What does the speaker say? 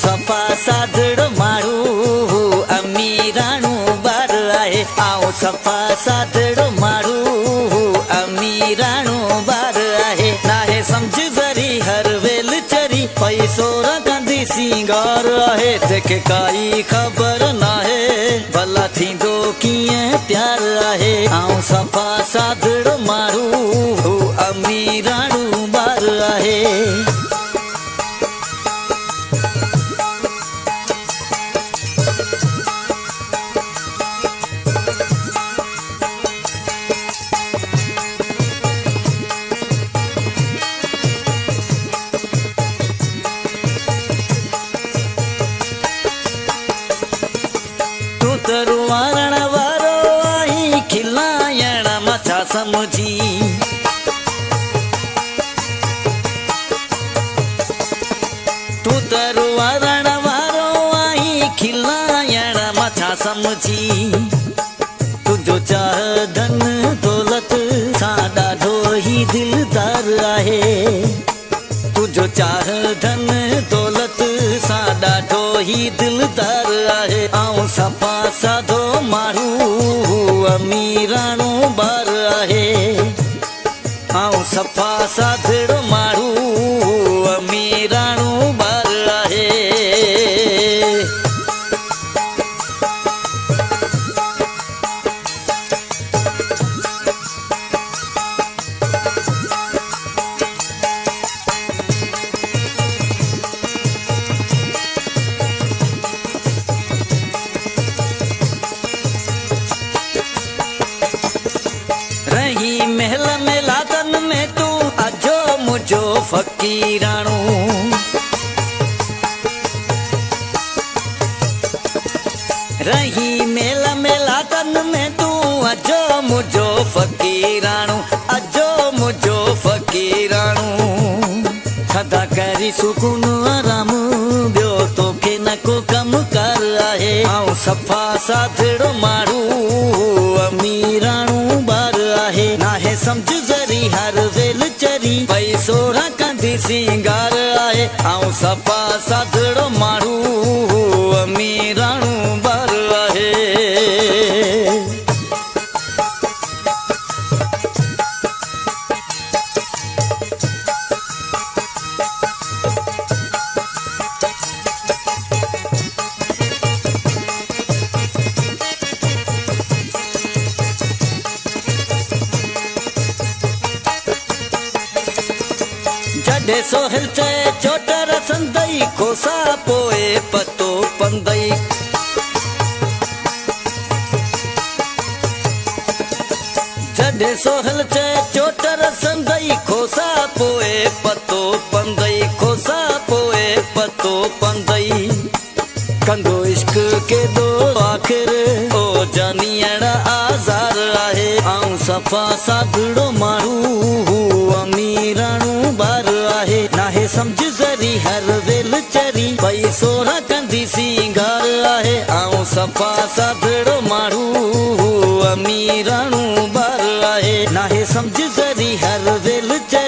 सफ़ा सादड़ो माण्हू अमीराणू ॿार आहे। सफ़ा सादड़ो माण्हू अमीराणू ॿार आहे। नाहे सम्झ ज़री हर वेल चरी पैसो रखंदी सिंगार आहे। तंहिंखे काई ख़बर नाहे भला थींदो कीअं प्यार आहे। सफ़ा सादड़ो माण्हू अमीराणू ॿार आहे। रुवारण वारो आई खिलायण मथा समझी। तू त रुवारण वारो आई खिलायण मथा समझी। तुझो चाह धन दौलत सां ॾाढो ई दिलदार आहे। तुझो चाह धन दौलत सां ॾाढो ई दिलदार आहे। सफ़ा सादो माण्हू अमीराणू ॿार आहे। सफ़ा सादड़ो माण्हू अमीराणू ॿार आहे। रही महल में लादन में तू अजो मुझो फ़कीराणू। रही महल में लादन में तू अजो मुझो फ़कीराणू। अजो मुझो फ़कीराणू। सदा करी सुकून आराम ॿियो तोखे न को कम कार आहे। सफ़ा सादड़ो माण्हू अमीराणू ॿार आहे। नाहे सम्झ ज़री हर वेल चरी पैसो रखंदी सिंगार आहे। सफ़ा सादड़ो माण्हू अमीराणू ॿार आहे। जॾहिं सोहिल चए चोट रसंदई खोसा पोइ पतो पंदई। जॾहिं सोहिल चए चोट रसंदई खोसा पोइ पतो पंदई। खोसा पोइ पतो पंदई। कंदो इश्क के दो आख़िर ओ जानियण आज़ार आहे। सफ़ा सादड़ो माण्हू अमीराणू ॿार आहे। नाहे सम्झ ज़री हर वेल चरी पैसो रखंदी सिंगार आहे। सफ़ा सादड़ो माण्हू अमीराणू ॿार आहे। नाहे सम्झ ज़री हर वेल चरी